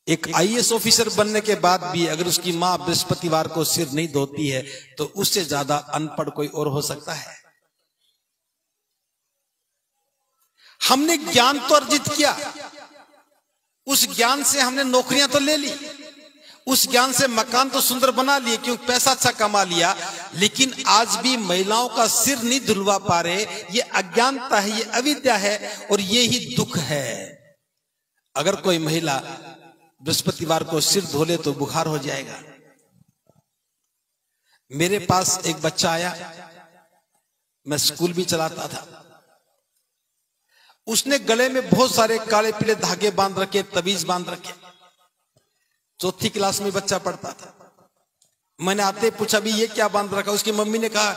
एक IAS officer बनने के बाद भी अगर उसकी मां बृहस्पतिवार को सिर नहीं धोती है तो उससे ज्यादा अनपढ़ कोई और हो सकता है। हमने ज्ञान तो अर्जित किया, उस ज्ञान से हमने नौकरियां तो ले ली, उस ज्ञान से मकान तो सुंदर बना लिए क्योंकि पैसा अच्छा कमा लिया, लेकिन आज भी महिलाओं का सिर नहीं धुलवा पा रहे। ये अज्ञानता है, ये अविद्या है और ये ही दुख है। अगर कोई महिला बृहस्पतिवार को सिर धोले तो बुखार हो जाएगा। मेरे पास एक बच्चा आया, मैं स्कूल भी चलाता था। उसने गले में बहुत सारे काले पीले धागे बांध रखे, तवीज बांध रखे। चौथी क्लास में बच्चा पढ़ता था। मैंने आते पूछा भी ये क्या बांध रखा। उसकी मम्मी ने कहा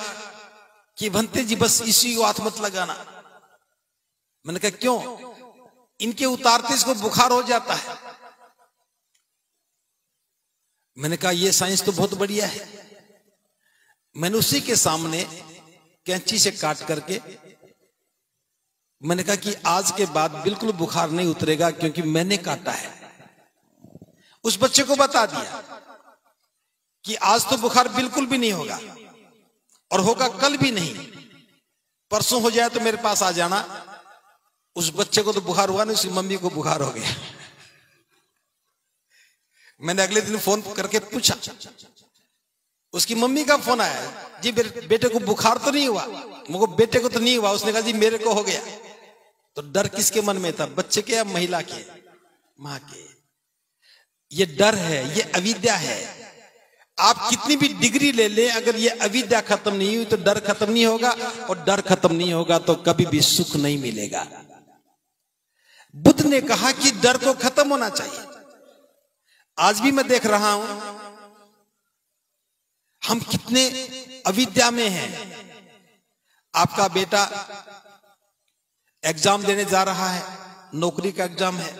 कि भंते जी बस इसी को हाथ मत लगाना। मैंने कहा क्यों? इनके उतारते इसको बुखार हो जाता है। मैंने कहा ये साइंस तो बहुत बढ़िया है। मैंने उसी के सामने कैंची से काट करके मैंने कहा कि आज के बाद बिल्कुल बुखार नहीं उतरेगा क्योंकि मैंने काटा है। उस बच्चे को बता दिया कि आज तो बुखार बिल्कुल भी नहीं होगा और होगा कल भी नहीं, परसों हो जाए तो मेरे पास आ जाना। उस बच्चे को तो बुखार हुआ नहीं, उसकी मम्मी को बुखार हो गया। मैंने अगले दिन फोन करके पूछा, उसकी मम्मी का फोन आया, जी मेरे बेटे को बुखार तो नहीं हुआ? मुझको बेटे को तो नहीं हुआ। उसने कहा जी मेरे को हो गया। तो डर किसके मन में था, बच्चे के या महिला के? मां के। ये डर है, ये अविद्या है। आप कितनी भी डिग्री ले लें, अगर ये अविद्या खत्म नहीं हुई तो डर खत्म नहीं होगा, और डर खत्म नहीं होगा तो कभी भी सुख नहीं मिलेगा। बुद्ध ने कहा कि डर को खत्म होना चाहिए। आज भी मैं देख रहा हूं हम कितने अविद्या में हैं। आपका बेटा एग्जाम देने जा रहा है, नौकरी का एग्जाम है,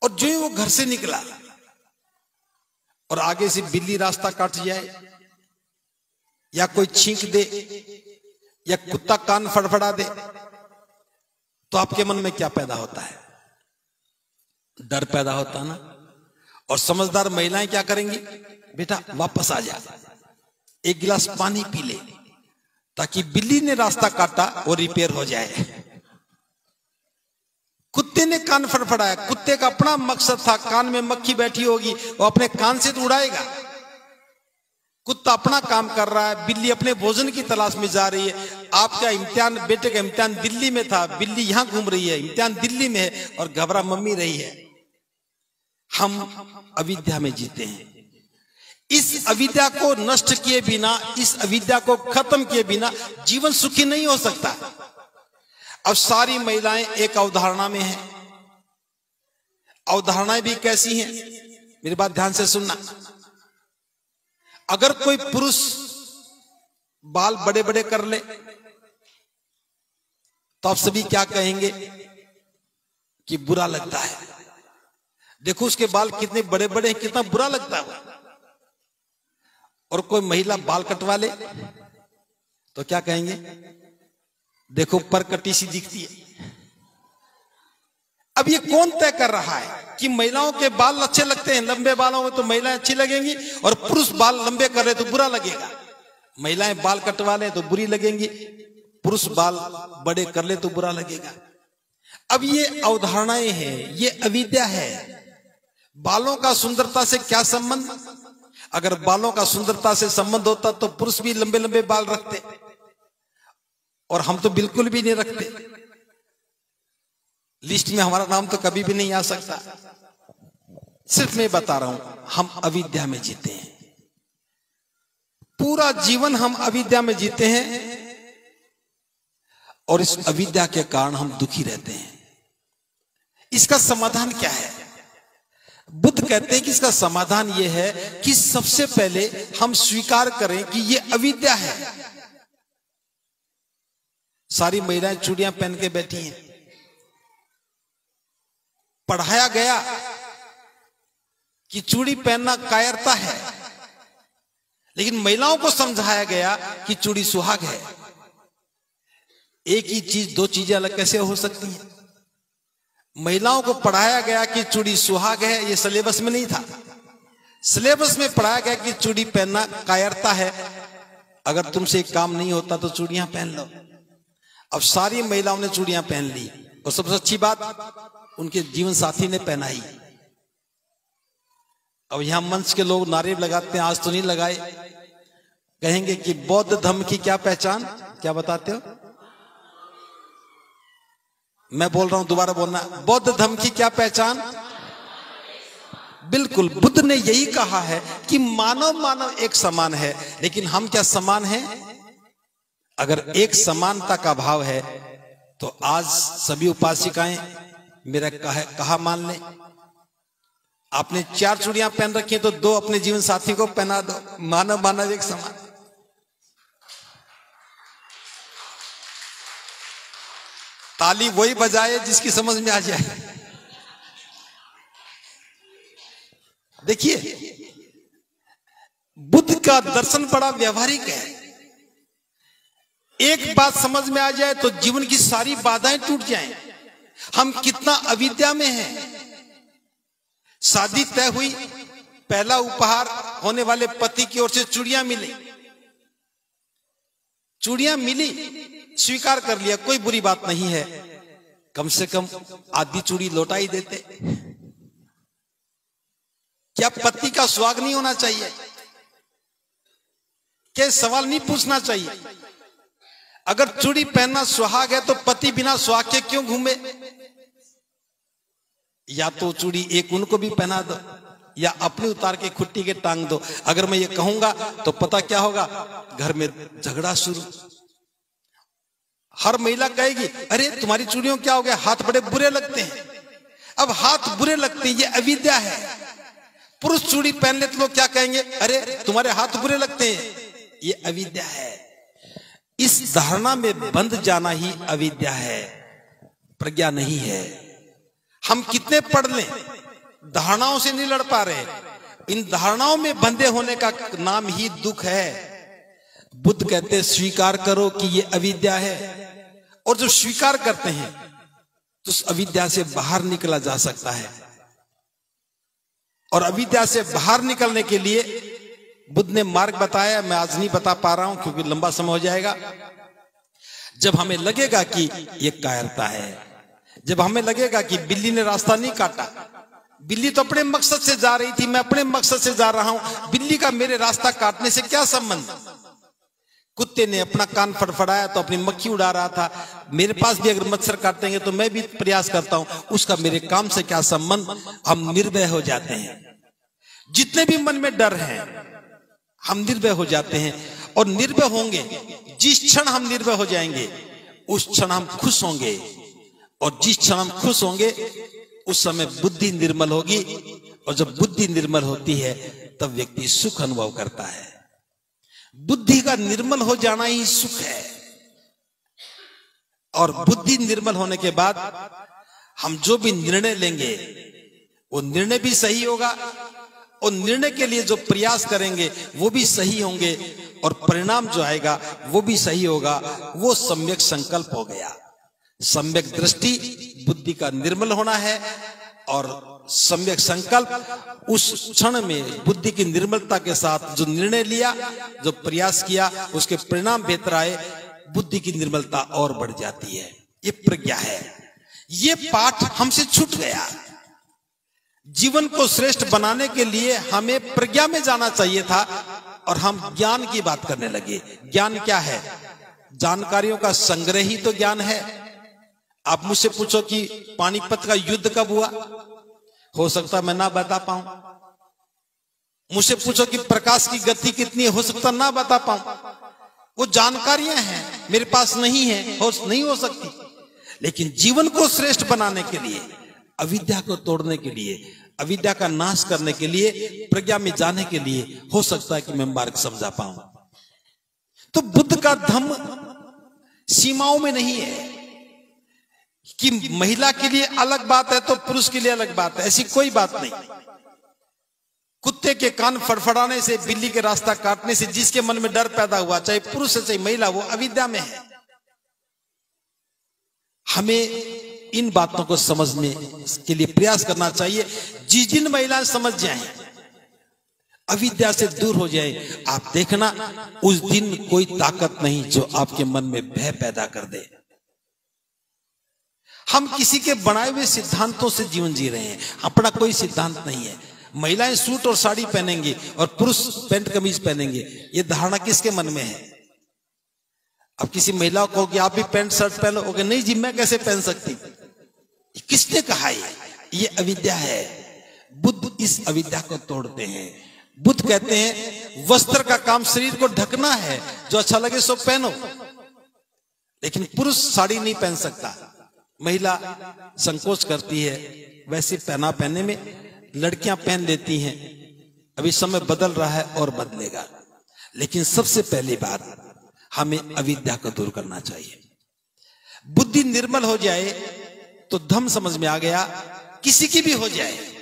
और जो ही वो घर से निकला और आगे से बिल्ली रास्ता काट जाए या कोई छींक दे या कुत्ता कान फड़फड़ा दे तो आपके मन में क्या पैदा होता है? डर पैदा होता है ना। और समझदार महिलाएं क्या करेंगी? बेटा वापस आ जा, एक गिलास पानी पी ले, ताकि बिल्ली ने रास्ता काटा वो रिपेयर हो जाए। कुत्ते ने कान फड़फड़ाया, कुत्ते का अपना मकसद था, कान में मक्खी बैठी होगी, वो अपने कान से तो उड़ाएगा। कुत्ता अपना काम कर रहा है, बिल्ली अपने भोजन की तलाश में जा रही है। आपका इम्तिहान, बेटे का इम्तिहान दिल्ली में था, बिल्ली यहां घूम रही है, इम्तिहान दिल्ली में है और घबरा मम्मी रही है। हम अविद्या में जीते हैं। इस अविद्या को नष्ट किए बिना, इस अविद्या को खत्म किए बिना जीवन सुखी नहीं हो सकता। अब सारी महिलाएं एक अवधारणा में हैं। अवधारणाएं भी कैसी हैं? मेरी बात ध्यान से सुनना। अगर कोई पुरुष बाल बड़े बड़े कर ले तो आप सभी क्या कहेंगे कि बुरा लगता है। देखो उसके बाल कितने बड़े बड़े हैं, कितना बुरा लगता है। और कोई महिला बाल कटवा ले तो क्या कहेंगे? देखो पर कटी सी दिखती है। अब ये कौन तय कर रहा है कि महिलाओं के बाल अच्छे लगते हैं? लंबे बालों में तो महिलाएं अच्छी लगेंगी और पुरुष बाल लंबे कर रहे तो बुरा लगेगा। महिलाएं बाल कटवा ले तो बुरी लगेंगी, पुरुष बाल बड़े कर ले तो बुरा लगेगा। अब ये अवधारणाएं हैं, ये अविद्या है। बालों का सुंदरता से क्या संबंध? अगर बालों का सुंदरता से संबंध होता तो पुरुष भी लंबे लंबे बाल रखते, और हम तो बिल्कुल भी नहीं रखते। लिस्ट में हमारा नाम तो कभी भी नहीं आ सकता। सिर्फ मैं बता रहा हूं, हम अविद्या में जीते हैं। पूरा जीवन हम अविद्या में जीते हैं और इस अविद्या के कारण हम दुखी रहते हैं। इसका समाधान क्या है? बुद्ध कहते हैं कि इसका समाधान यह है कि सबसे पहले हम स्वीकार करें कि यह अविद्या है। सारी महिलाएं चूड़ियां पहन के बैठी हैं। पढ़ाया गया कि चूड़ी पहनना कायरता है, लेकिन महिलाओं को समझाया गया कि चूड़ी सुहाग है। एक ही चीज, दो चीजें अलग कैसे हो सकती हैं? महिलाओं को पढ़ाया गया कि चूड़ी सुहाग है, ये सिलेबस में नहीं था। सिलेबस में पढ़ाया गया कि चूड़ी पहनना कायरता है, अगर तुमसे एक काम नहीं होता तो चूड़ियां पहन लो। अब सारी महिलाओं ने चूड़ियां पहन ली, और सबसे अच्छी बात उनके जीवन साथी ने पहनाई। अब यहां मंच के लोग नारे लगाते हैं, आज तो नहीं लगाए, कहेंगे कि बौद्ध धर्म की क्या पहचान, क्या बताते हो? मैं बोल रहा हूं, दोबारा बोलना, बौद्ध धर्म की क्या पहचान? बिल्कुल, बुद्ध ने यही कहा है कि मानव मानव एक समान है, लेकिन हम क्या समान हैं? अगर एक समानता का भाव है तो आज सभी उपासिकाएं मेरा कहा मान लें। आपने 4 चूड़ियां पहन रखी हैं तो 2 अपने जीवन साथी को पहना दो, मानव मानव एक समान। ताली वही बजाए जिसकी समझ में आ जाए। देखिए, बुद्ध का दर्शन बड़ा व्यवहारिक है। एक बात समझ में आ जाए तो जीवन की सारी बाधाएं टूट जाएं। हम कितना अविद्या में हैं। शादी तय हुई, पहला उपहार होने वाले पति की ओर से चूड़ियां मिली, चूड़ियां मिली, स्वीकार कर लिया, कोई बुरी बात नहीं है, कम से कम आधी चूड़ी लौटा ही देते। क्या पति का सुहाग नहीं होना चाहिए? क्या सवाल नहीं पूछना चाहिए? अगर चूड़ी पहनना सुहाग है तो पति बिना सुहाग के क्यों घूमे? या तो चूड़ी एक उनको भी पहना दो, या अपने उतार के खुट्टी के टांग दो। अगर मैं ये कहूंगा तो पता क्या होगा? घर में झगड़ा शुरू। हर महिला कहेगी, अरे तुम्हारी चूड़ियों क्या हो गया, हाथ बड़े बुरे लगते हैं। अब हाथ बुरे लगते हैं, ये अविद्या है। पुरुष चूड़ी पहन ले तो लोग क्या कहेंगे, अरे तुम्हारे हाथ बुरे लगते हैं, ये अविद्या है। इस धारणा में बंध जाना ही अविद्या है, प्रज्ञा नहीं है। हम कितने पढ़ लें, धारणाओं से नहीं लड़ पा रहे। इन धारणाओं में बंधे होने का नाम ही दुख है। बुद्ध कहते हैं स्वीकार करो कि ये अविद्या है, और जो स्वीकार करते हैं तो उस अविद्या से बाहर निकला जा सकता है। और अविद्या से बाहर निकलने के लिए बुद्ध ने मार्ग बताया, मैं आज नहीं बता पा रहा हूं क्योंकि लंबा समय हो जाएगा। जब हमें लगेगा कि ये कायरता है, जब हमें लगेगा कि बिल्ली ने रास्ता नहीं काटा, बिल्ली तो अपने मकसद से जा रही थी, मैं अपने मकसद से जा रहा हूं, बिल्ली का मेरे रास्ता काटने से क्या संबंध? कुत्ते ने अपना कान फड़फड़ाया तो अपनी मक्खी उड़ा रहा था, मेरे पास भी अगर मच्छर काटेंगे तो मैं भी प्रयास करता हूं, उसका मेरे काम से क्या संबंध? हम निर्भय हो जाते हैं। जितने भी मन में डर हैं हम निर्भय हो जाते हैं, और निर्भय होंगे, जिस क्षण हम निर्भय हो जाएंगे उस क्षण हम खुश होंगे, और जिस क्षण हम खुश होंगे उस समय बुद्धि निर्मल होगी, और जब बुद्धि निर्मल होती है तब व्यक्ति सुख अनुभव करता है। बुद्धि का निर्मल हो जाना ही सुख है। और बुद्धि निर्मल होने के बाद हम जो भी निर्णय लेंगे वो निर्णय भी सही होगा, और निर्णय के लिए जो प्रयास करेंगे वो भी सही होंगे, और परिणाम जो आएगा वो भी सही होगा। वो सम्यक संकल्प हो गया। सम्यक दृष्टि बुद्धि का निर्मल होना है, और सम्यक संकल्प उस क्षण में बुद्धि की निर्मलता के साथ जो निर्णय लिया, जो प्रयास किया, उसके परिणाम बेहतर आए, बुद्धि की निर्मलता और बढ़ जाती है। ये प्रज्ञा है। ये पाठ हमसे छूट गया। जीवन को श्रेष्ठ बनाने के लिए हमें प्रज्ञा में जाना चाहिए था, और हम ज्ञान की बात करने लगे। ज्ञान क्या है? जानकारियों का संग्रह ही तो ज्ञान है। आप मुझसे पूछो कि पानीपत का युद्ध कब हुआ, हो सकता मैं ना बता पाऊं। मुझसे पूछो कि प्रकाश की गति कितनी है, हो सकता ना बता पाऊं। वो जानकारियां हैं, मेरे पास नहीं है, नहीं हो सकती। लेकिन जीवन को श्रेष्ठ बनाने के लिए, अविद्या को तोड़ने के लिए, अविद्या का नाश करने के लिए, प्रज्ञा में जाने के लिए हो सकता है कि मैं मार्ग समझा पाऊं। तो बुद्ध का धम्म सीमाओं में नहीं है कि महिला के लिए अलग बात है तो पुरुष के लिए अलग बात है, ऐसी कोई बात नहीं। कुत्ते के कान फड़फड़ाने से, बिल्ली के रास्ता काटने से जिसके मन में डर पैदा हुआ, चाहे पुरुष है चाहे महिला, वो अविद्या में है। हमें इन बातों को समझने के लिए प्रयास करना चाहिए। जिस दिन महिलाएं समझ जाएं, अविद्या से दूर हो जाए, आप देखना उस दिन कोई ताकत नहीं जो आपके मन में भय पैदा कर दे। हम किसी के बनाए हुए सिद्धांतों से जीवन जी रहे हैं, अपना कोई सिद्धांत नहीं है। महिलाएं सूट और साड़ी पहनेंगी और पुरुष पैंट कमीज पहनेंगे, ये धारणा किसके मन में है? अब किसी महिला को कि आप भी पैंट शर्ट पहनो, ओके नहीं जी मैं कैसे पहन सकती? किसने कहा? ये अविद्या है। बुद्ध इस अविद्या को तोड़ते हैं। बुद्ध कहते हैं वस्त्र का काम शरीर को ढकना है, जो अच्छा लगे सो पहनो, लेकिन पुरुष साड़ी नहीं पहन सकता। महिला संकोच करती है, वैसे पहना पहनने में लड़कियां पहन लेती हैं। अभी समय बदल रहा है और बदलेगा, लेकिन सबसे पहली बात हमें अविद्या को दूर करना चाहिए। बुद्धि निर्मल हो जाए तो धम्म समझ में आ गया, किसी की भी हो जाए